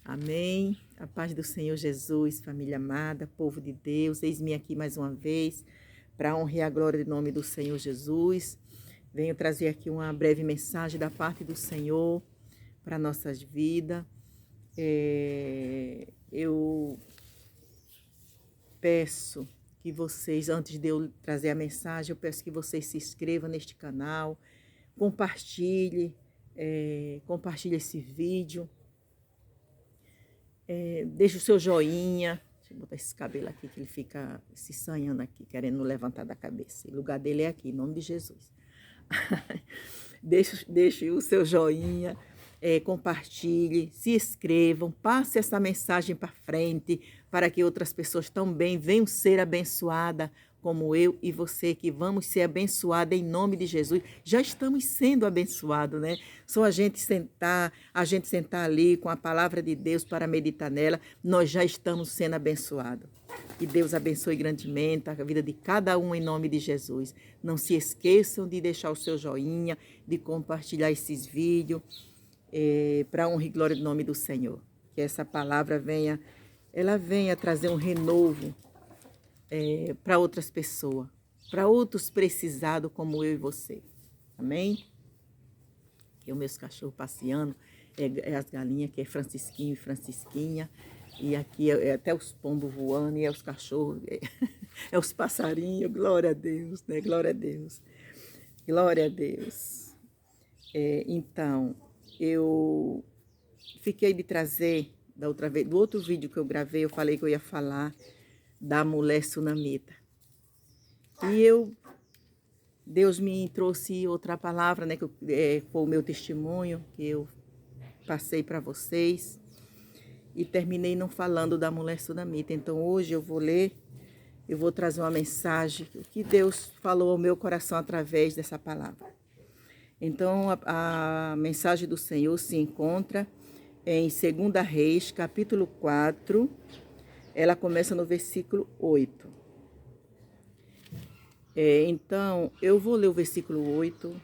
Amém. A paz do Senhor Jesus, família amada, povo de Deus, eis-me aqui mais uma vez para honrar a glória do nome do Senhor Jesus. Venho trazer aqui uma breve mensagem da parte do Senhor para nossas vidas. Eu peço que vocês, antes de eu trazer a mensagem, eu peço que vocês se inscrevam neste canal, compartilhe esse vídeo. Deixa o seu joinha. Deixa eu botar esse cabelo aqui que ele fica se sanhando aqui, querendo levantar da cabeça. O lugar dele é aqui, em nome de Jesus. Deixe o seu joinha, compartilhe, se inscrevam, passe essa mensagem para frente, para que outras pessoas também venham ser abençoadas, como eu e você, que vamos ser abençoados em nome de Jesus. Já estamos sendo abençoados, né? Só a gente sentar ali com a palavra de Deus para meditar nela, nós já estamos sendo abençoados. Que Deus abençoe grandemente a vida de cada um em nome de Jesus. Não se esqueçam de deixar o seu joinha, de compartilhar esses vídeos, para honra e glória do nome do Senhor. Que essa palavra venha trazer um renovo para outras pessoas, para outros precisados como eu e você. Amém? Aqui é os meus cachorros passeando, as galinhas, que é Francisquinho e Francisquinha, e aqui é até os pombos voando, e os cachorros, os passarinhos, glória a Deus, né? Glória a Deus, glória a Deus. Então, eu fiquei de trazer, da outra vez, do outro vídeo que eu gravei, eu falei que eu ia falar da mulher sunamita. E Deus me trouxe outra palavra, né, que foi o meu testemunho, que eu passei para vocês, e terminei não falando da mulher sunamita. Então hoje eu vou trazer uma mensagem, o que Deus falou ao meu coração através dessa palavra. Então a mensagem do Senhor se encontra em 2 Reis, capítulo 4, ela começa no versículo 8. Então, eu vou ler o versículo 8,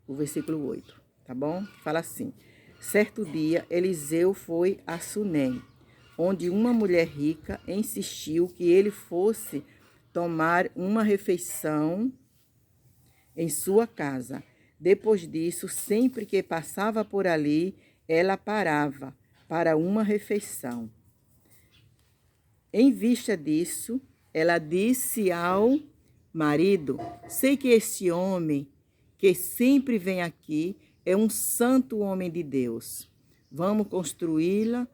o versículo 8, tá bom? Fala assim: certo dia, Eliseu foi a Sunem, onde uma mulher rica insistiu que ele fosse tomar uma refeição em sua casa. Depois disso, sempre que passava por ali, ela parava para uma refeição. Em vista disso, ela disse ao marido: sei que esse homem que sempre vem aqui é um santo homem de Deus. Vamos construí-la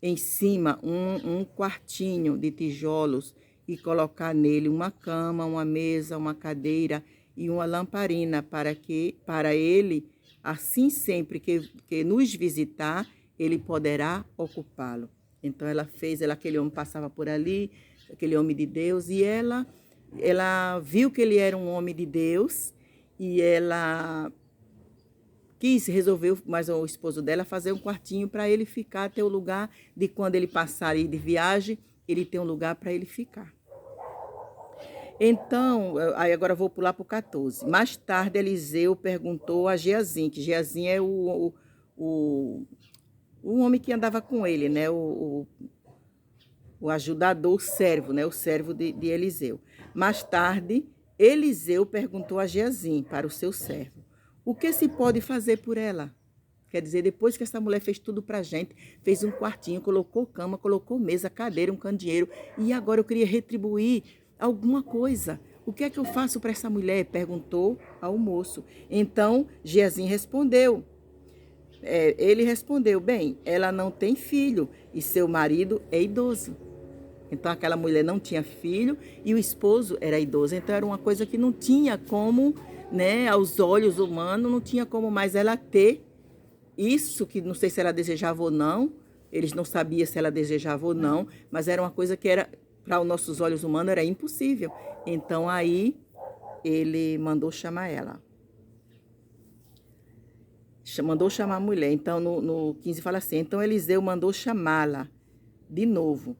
em cima um quartinho de tijolos e colocar nele uma cama, uma mesa, uma cadeira e uma lamparina para ele, assim sempre que nos visitar, ele poderá ocupá-lo. Então aquele homem passava por ali, aquele homem de Deus, e ela viu que ele era um homem de Deus, e ela resolveu, mas o esposo dela, fazer um quartinho para ele ficar, ter o lugar de quando ele passar de viagem, ele tem um lugar para ele ficar. Então, aí agora eu vou pular para o 14. Mais tarde, Eliseu perguntou a Geazim, que Geazim é o homem que andava com ele, né? O ajudador, o servo, né? O servo de Eliseu. Mais tarde, Eliseu perguntou a Geazim, para o seu servo: o que se pode fazer por ela? Quer dizer, depois que essa mulher fez tudo pra gente, fez um quartinho, colocou cama, colocou mesa, cadeira, um candeeiro, e agora eu queria retribuir alguma coisa. O que é que eu faço para essa mulher? Perguntou ao moço. Então, Geazim respondeu. Ele respondeu: bem, ela não tem filho e seu marido é idoso. Então aquela mulher não tinha filho e o esposo era idoso. Então era uma coisa que não tinha como, né, aos olhos humanos, não tinha como mais ela ter isso, que não sei se ela desejava ou não. Eles não sabiam se ela desejava ou não, mas era uma coisa que era, para os nossos olhos humanos, era impossível. Então aí ele mandou chamar ela. Mandou chamar a mulher. Então no 15 fala assim: então Eliseu mandou chamá-la de novo.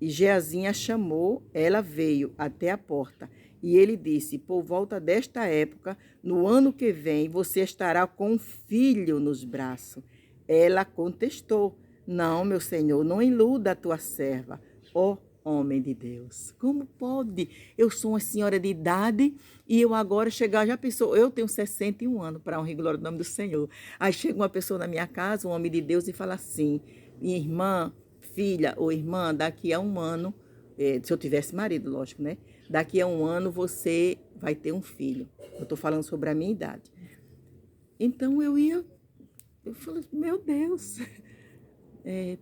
E Geazim a chamou, ela veio até a porta. E ele disse: por volta desta época, no ano que vem, você estará com um filho nos braços. Ela contestou: não, meu senhor, não iluda a tua serva, ó homem de Deus. Como pode? Eu sou uma senhora de idade e eu agora chegar, já pensou, eu tenho 61 anos, para honra e glória do nome do Senhor. Aí chega uma pessoa na minha casa, um homem de Deus, e fala assim: minha irmã, filha ou irmã, daqui a um ano, se eu tivesse marido, lógico, né? Daqui a um ano você vai ter um filho. Eu estou falando sobre a minha idade. Então eu falei, meu Deus,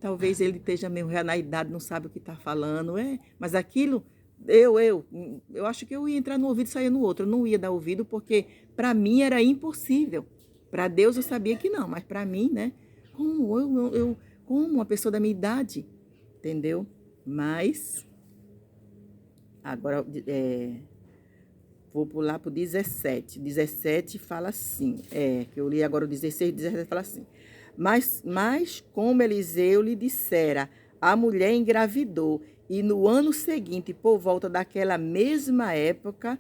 talvez ele esteja mesmo já na idade, não sabe o que está falando, mas aquilo, eu acho que eu ia entrar no ouvido e sair no outro, eu não ia dar ouvido porque para mim era impossível. Para Deus eu sabia que não, mas para mim, né? Como uma pessoa da minha idade, entendeu? Mas agora vou pular para o 17. 17 fala assim, que eu li agora o 16, 17 fala assim. Mas como Eliseu lhe dissera, a mulher engravidou, e no ano seguinte, por volta daquela mesma época,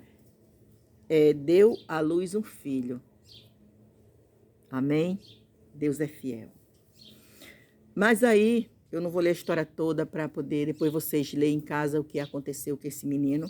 deu à luz um filho. Amém? Deus é fiel. Mas aí, eu não vou ler a história toda para poder, depois vocês lerem em casa o que aconteceu com esse menino.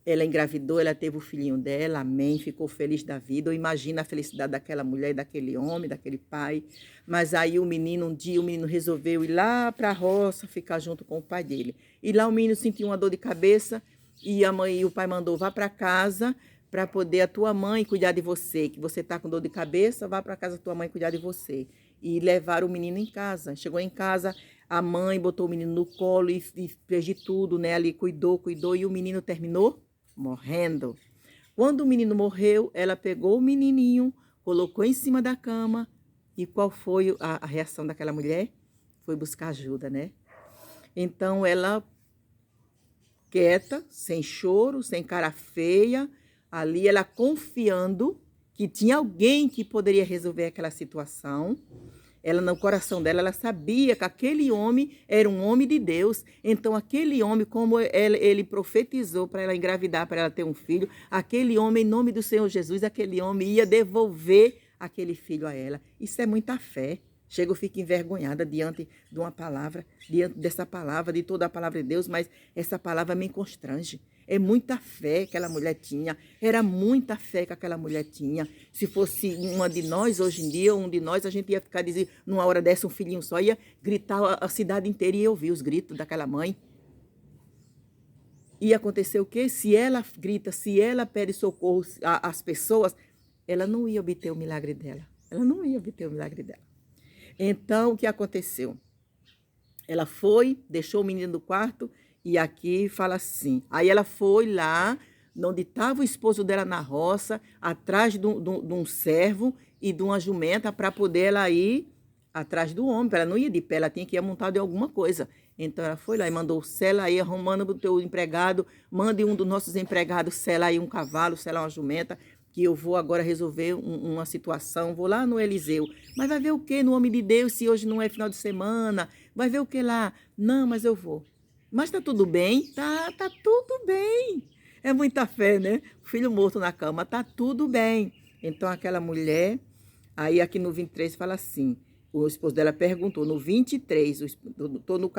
Ela engravidou, ela teve o filhinho dela, amém, ficou feliz da vida. Eu imagino a felicidade daquela mulher, daquele homem, daquele pai. Mas aí um dia o menino resolveu ir lá para a roça, ficar junto com o pai dele. E lá o menino sentiu uma dor de cabeça e a mãe e o pai mandou: vá para casa para poder a tua mãe cuidar de você, que você está com dor de cabeça, vá para casa da tua mãe cuidar de você. E levaram o menino em casa. Chegou em casa, a mãe botou o menino no colo e fez de tudo, né? Ali cuidou, e o menino terminou morrendo. Quando o menino morreu, ela pegou o menininho, colocou em cima da cama. E qual foi a reação daquela mulher? Foi buscar ajuda, né? Então ela, quieta, sem choro, sem cara feia, ali ela confiando que tinha alguém que poderia resolver aquela situação. Ela, no coração dela, ela sabia que aquele homem era um homem de Deus. Então, aquele homem, como ele profetizou para ela engravidar, para ela ter um filho, aquele homem, em nome do Senhor Jesus, aquele homem ia devolver aquele filho a ela. Isso é muita fé. Chego, eu fico envergonhada diante de uma palavra, diante dessa palavra, de toda a palavra de Deus, mas essa palavra me constrange. É muita fé que aquela mulher tinha, era muita fé que aquela mulher tinha. Se fosse uma de nós, hoje em dia, um de nós, a gente ia ficar dizendo, numa hora dessa, um filhinho só, ia gritar a cidade inteira e ia ouvir os gritos daquela mãe. E acontecer o quê? Se ela grita, se ela pede socorro às pessoas, ela não ia obter o milagre dela. Ela não ia obter o milagre dela. Então, o que aconteceu? Ela foi, deixou o menino no quarto e aqui fala assim. Aí ela foi lá, onde estava o esposo dela na roça, atrás de um servo e de uma jumenta para poder ela ir atrás do homem. Ela não ia de pé, ela tinha que ir montada em alguma coisa. Então ela foi lá e mandou: sela aí, arrumando o teu empregado, mande um dos nossos empregados sela aí um cavalo, sela uma jumenta, que eu vou agora resolver uma situação, vou lá no Eliseu. Mas vai ver o quê no homem de Deus, se hoje não é final de semana? Vai ver o que lá? Não, mas eu vou. Mas tá tudo bem? Tá tudo bem. É muita fé, né? O filho morto na cama, tá tudo bem. Então aquela mulher, aí aqui no 23 fala assim, o esposo dela perguntou, no 23, estou no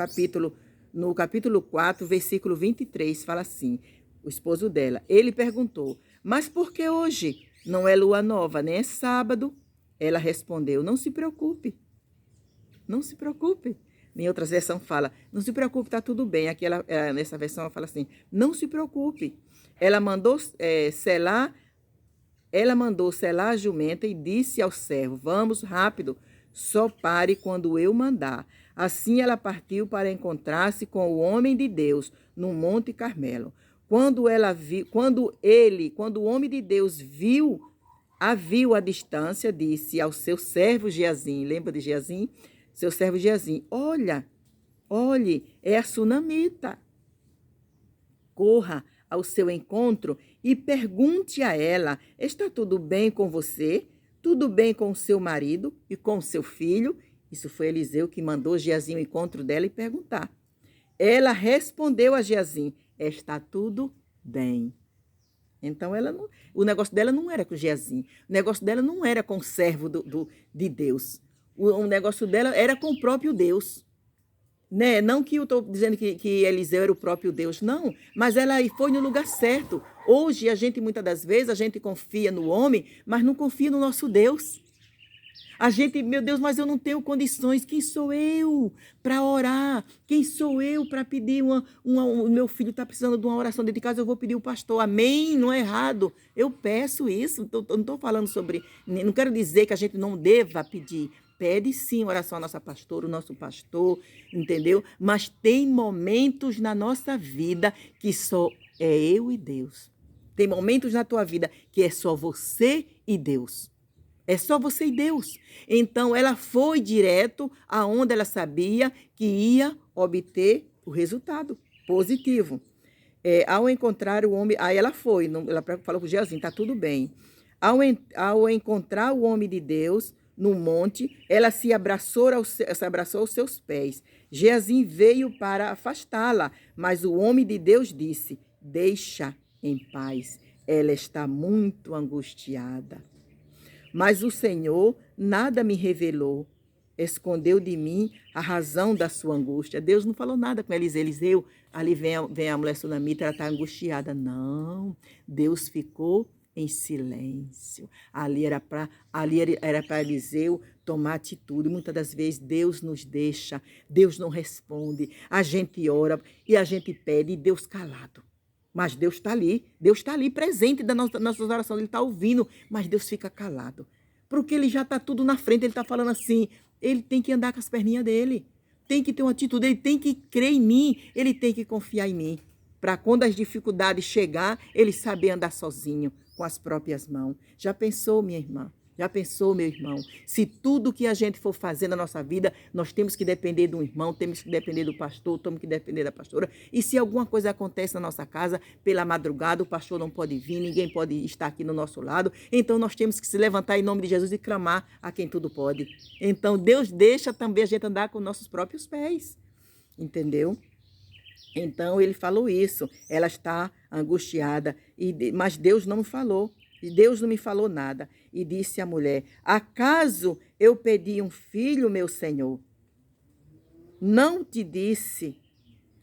capítulo 4, versículo 23, fala assim, o esposo dela, ele perguntou: mas por que hoje? Não é lua nova, nem é sábado. Ela respondeu: não se preocupe. Não se preocupe. Em outras versões fala: não se preocupe, está tudo bem. Aqui nessa versão ela fala assim: não se preocupe. Ela mandou selar a jumenta e disse ao servo: vamos rápido, só pare quando eu mandar. Assim ela partiu para encontrar-se com o homem de Deus no Monte Carmelo. Quando o homem de Deus a viu à distância, disse ao seu servo Geazim, lembra de Geazim? Seu servo Geazim: olhe, é a sunamita. Corra ao seu encontro e pergunte a ela: está tudo bem com você? Tudo bem com o seu marido e com o seu filho? Isso foi Eliseu que mandou Geazim ao encontro dela e perguntar. Ela respondeu a Geazim: está tudo bem. Então, o negócio dela não era com Geazim. O negócio dela não era com o servo de Deus. O negócio dela era com o próprio Deus. Né? Não que eu estou dizendo que Eliseu era o próprio Deus, não. Mas ela foi no lugar certo. Hoje, muitas das vezes, a gente confia no homem, mas não confia no nosso Deus. A gente, meu Deus, mas eu não tenho condições. Quem sou eu para orar? Quem sou eu para pedir o meu filho está precisando de uma oração dentro de casa, eu vou pedir o pastor. Amém? Não é errado. Eu peço isso. Não estou falando sobre... Não quero dizer que a gente não deva pedir. Pede sim oração à nossa pastora, o nosso pastor, entendeu? Mas tem momentos na nossa vida que só é eu e Deus. Tem momentos na tua vida que é só você e Deus. É só você e Deus. Então, ela foi direto aonde ela sabia que ia obter o resultado positivo. Ao encontrar o homem... Aí ela foi, ela falou para o Geazi, está tudo bem. Ao encontrar o homem de Deus no monte, ela se abraçou aos seus pés. Geazi veio para afastá-la, mas o homem de Deus disse, deixa em paz, ela está muito angustiada. Mas o Senhor nada me revelou, escondeu de mim a razão da sua angústia. Deus não falou nada com Eliseu. Eliseu, ali vem a mulher sunamita, ela está angustiada. Não, Deus ficou em silêncio. Ali era para Eliseu tomar atitude. Muitas das vezes Deus nos deixa, Deus não responde. A gente ora e a gente pede e Deus calado. Mas Deus está ali presente das nossas orações, Ele está ouvindo, mas Deus fica calado. Porque Ele já está tudo na frente, Ele está falando assim, Ele tem que andar com as perninhas dele, tem que ter uma atitude, Ele tem que crer em mim, Ele tem que confiar em mim. Para quando as dificuldades chegar, Ele saber andar sozinho, com as próprias mãos. Já pensou, minha irmã? Já pensou, meu irmão? Se tudo que a gente for fazer na nossa vida, nós temos que depender do irmão, temos que depender do pastor, temos que depender da pastora. E se alguma coisa acontece na nossa casa, pela madrugada, o pastor não pode vir, ninguém pode estar aqui no nosso lado. Então, nós temos que se levantar em nome de Jesus e clamar a quem tudo pode. Então, Deus deixa também a gente andar com nossos próprios pés. Entendeu? Então, ele falou isso. Ela está angustiada, mas Deus não falou. Deus não me falou nada. E disse a mulher, acaso eu pedi um filho, meu senhor? Não te disse,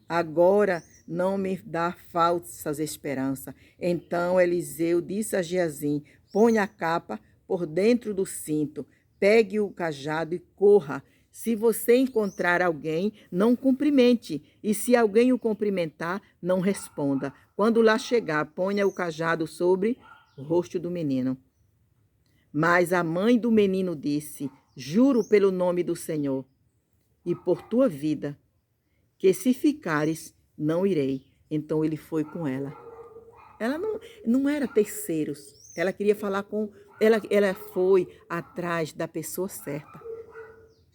agora não me dá falsas esperanças. Então Eliseu disse a Geazi, põe a capa por dentro do cinto, pegue o cajado e corra. Se você encontrar alguém, não cumprimente. E se alguém o cumprimentar, não responda. Quando lá chegar, ponha o cajado sobre o rosto do menino. Mas a mãe do menino disse, juro pelo nome do Senhor e por tua vida, que se ficares, não irei. Então ele foi com ela. Ela não era terceiros. Ela queria falar com... Ela foi atrás da pessoa certa.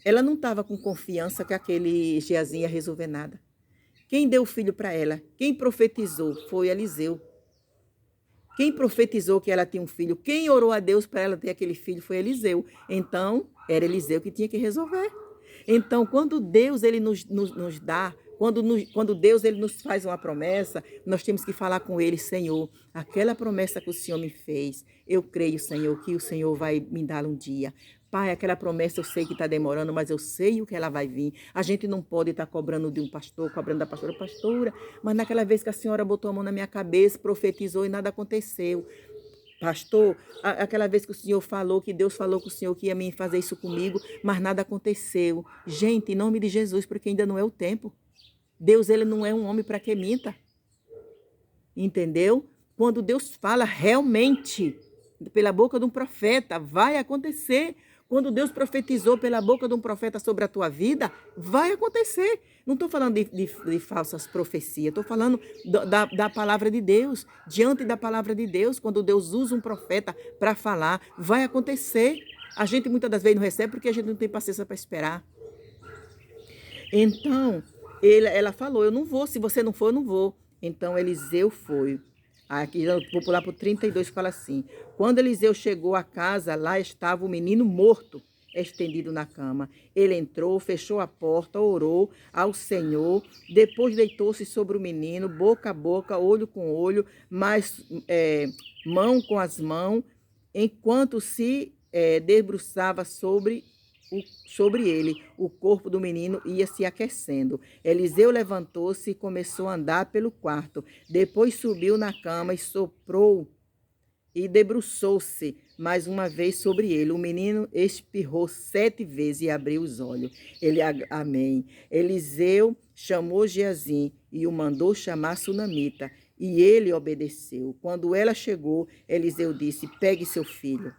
Ela não estava com confiança que aquele Geazi ia resolver nada. Quem deu o filho para ela? Quem profetizou? Foi Eliseu. Quem profetizou que ela tinha um filho? Quem orou a Deus para ela ter aquele filho foi Eliseu. Então, era Eliseu que tinha que resolver. Então, quando Deus ele nos dá, quando Deus ele nos faz uma promessa, nós temos que falar com Ele, Senhor, aquela promessa que o Senhor me fez, eu creio, Senhor, que o Senhor vai me dar um dia. Pai, aquela promessa eu sei que está demorando, mas eu sei o que ela vai vir. A gente não pode estar cobrando de um pastor, cobrando da pastora, mas naquela vez que a senhora botou a mão na minha cabeça, profetizou e nada aconteceu. Pastor, aquela vez que o senhor falou, que Deus falou com o senhor que ia me fazer isso comigo, mas nada aconteceu. Gente, em nome de Jesus, porque ainda não é o tempo. Deus, ele não é um homem para que minta. Entendeu? Quando Deus fala realmente, pela boca de um profeta, vai acontecer. Quando Deus profetizou pela boca de um profeta sobre a tua vida, vai acontecer. Não estou falando de falsas profecias, estou falando da palavra de Deus. Diante da palavra de Deus, quando Deus usa um profeta para falar, vai acontecer. A gente muitas das vezes não recebe porque a gente não tem paciência para esperar. Então, ela falou, eu não vou, se você não for, eu não vou. Então, Eliseu foi. Aqui eu vou pular para o 32, fala assim. Quando Eliseu chegou à casa, lá estava o menino morto, estendido na cama. Ele entrou, fechou a porta, orou ao Senhor, depois deitou-se sobre o menino, boca a boca, olho com olho, mão com as mãos, enquanto se debruçava sobre sobre ele. O corpo do menino ia se aquecendo. Eliseu levantou-se e começou a andar pelo quarto. Depois subiu na cama e soprou e debruçou-se mais uma vez sobre ele. O menino espirrou 7 vezes e abriu os olhos. Amém. Eliseu chamou Geazim e o mandou chamar Sunamita. E ele obedeceu. Quando ela chegou, Eliseu disse: pegue seu filho.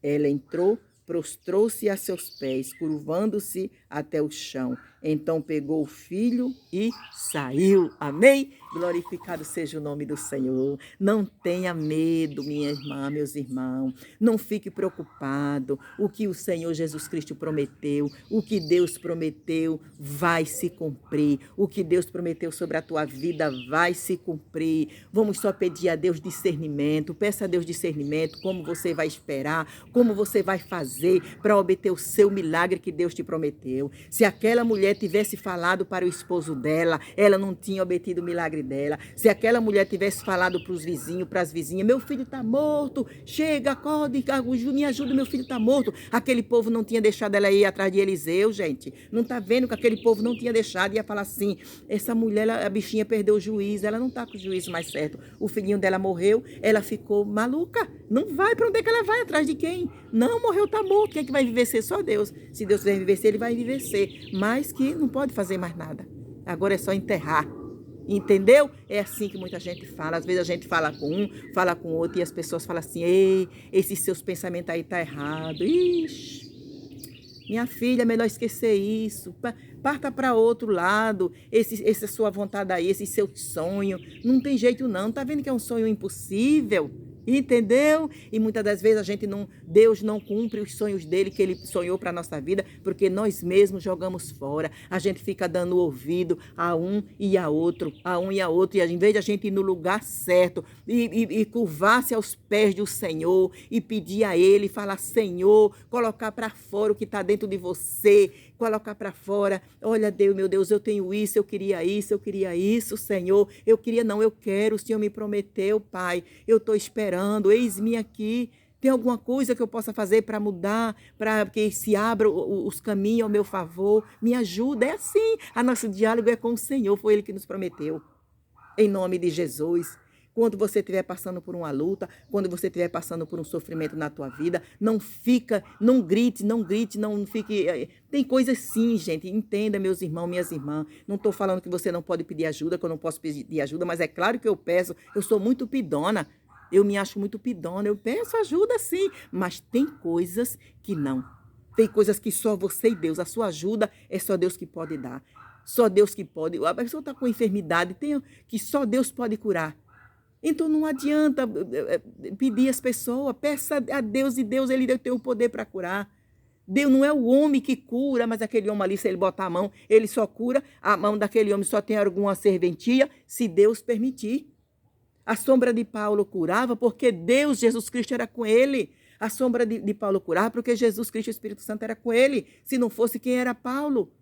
Ela entrou, prostrou-se a seus pés, curvando-se até o chão. Então pegou o filho e saiu. Amém? Glorificado seja o nome do Senhor. Não tenha medo, minha irmã, meus irmãos. Não fique preocupado. O que o Senhor Jesus Cristo prometeu, o que Deus prometeu vai se cumprir. O que Deus prometeu sobre a tua vida vai se cumprir. Vamos só pedir a Deus discernimento. Peça a Deus discernimento, como você vai esperar, como você vai fazer para obter o seu milagre que Deus te prometeu. Se aquela mulher tivesse falado para o esposo dela, ela não tinha obtido o milagre dela. Se aquela mulher tivesse falado para os vizinhos, para as vizinhas: meu filho está morto, chega, acorde, me ajuda, meu filho está morto. Aquele povo não tinha deixado ela ir atrás de Eliseu, gente. Não está vendo que aquele povo não tinha deixado? Ia falar assim: essa mulher, a bichinha perdeu o juízo, ela não está com o juízo mais certo. O filhinho dela morreu, ela ficou maluca. Não vai, para onde é que ela vai? Atrás de quem? Não, morreu, está morto. Quem é que vai viver? Só Deus. Se Deus quiser viver, ele vai viver. Mas que não pode fazer mais nada. Agora é só enterrar. Entendeu? É assim que muita gente fala. Às vezes a gente fala com um, fala com outro, e as pessoas falam assim: ei, esses seus pensamentos aí tá errado. Ixi, minha filha, é melhor esquecer isso. Parta para outro lado. Essa sua vontade aí, esse seu sonho. Não tem jeito não. Tá vendo que é um sonho impossível? Entendeu? E muitas das vezes Deus não cumpre os sonhos dele que ele sonhou para a nossa vida, porque nós mesmos jogamos fora. A gente fica dando ouvido a um e a outro, e em vez de a gente ir no lugar certo e curvar-se aos pés do Senhor e pedir a ele, falar: Senhor, colocar para fora o que está dentro de você, colocar para fora: olha, Deus, meu Deus, eu tenho isso, eu queria isso, Senhor, eu quero, o Senhor me prometeu, Pai, eu estou esperando, eis-me aqui. Tem alguma coisa que eu possa fazer para mudar, para que se abram os caminhos ao meu favor? Me ajuda. É assim. O nosso diálogo é com o Senhor. Foi Ele que nos prometeu. Em nome de Jesus. Quando você estiver passando por uma luta, quando você estiver passando por um sofrimento na tua vida, não grite, não fique... Tem coisas sim, gente, entenda, meus irmãos, minhas irmãs. Não estou falando que você não pode pedir ajuda, que eu não posso pedir ajuda, mas é claro que eu peço. Eu sou muito pidona. Eu me acho muito pidona, eu peço ajuda sim, mas tem coisas que não. Tem coisas que só você e Deus, a sua ajuda é só Deus que pode dar. Só Deus que pode. A pessoa está com enfermidade, que só Deus pode curar. Então não adianta pedir às pessoas, peça a Deus e Deus ele tem o poder para curar. Deus não é o homem que cura, mas aquele homem ali, se ele botar a mão, ele só cura. A mão daquele homem só tem alguma serventia, se Deus permitir. A sombra de Paulo curava porque Deus, Jesus Cristo, era com ele. A sombra de Paulo curava porque Jesus Cristo, o Espírito Santo, era com ele. Se não fosse, quem era Paulo?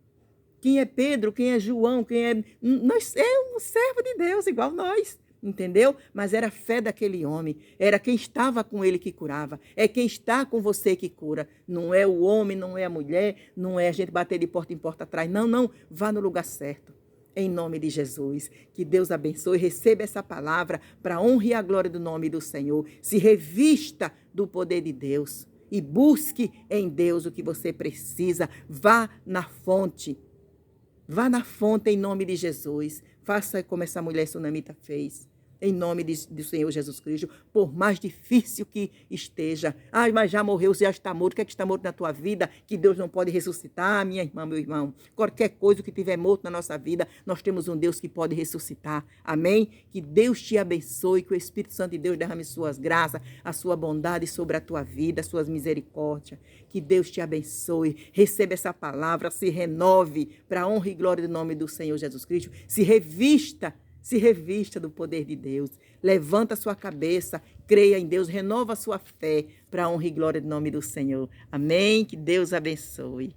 Quem é Pedro? Quem é João? Quem é... Nós é um servo de Deus, igual nós. Entendeu? Mas era a fé daquele homem. Era quem estava com ele que curava. É quem está com você que cura. Não é o homem, não é a mulher, não é a gente bater de porta em porta atrás. Não, não. Vá no lugar certo. Em nome de Jesus, que Deus abençoe, receba essa palavra para a honra e a glória do nome do Senhor. Se revista do poder de Deus e busque em Deus o que você precisa. Vá na fonte em nome de Jesus. Faça como essa mulher sunamita fez. Em nome do Senhor Jesus Cristo, por mais difícil que esteja. Ai, mas já morreu, já está morto. O que é que está morto na tua vida? Que Deus não pode ressuscitar, minha irmã, meu irmão. Qualquer coisa que tiver morto na nossa vida, nós temos um Deus que pode ressuscitar. Amém? Que Deus te abençoe, que o Espírito Santo de Deus derrame suas graças, a sua bondade sobre a tua vida, as suas misericórdias. Que Deus te abençoe. Receba essa palavra, se renove para a honra e glória do nome do Senhor Jesus Cristo. Se revista do poder de Deus. Levanta a sua cabeça, creia em Deus, renova a sua fé para a honra e glória do nome do Senhor. Amém? Que Deus abençoe.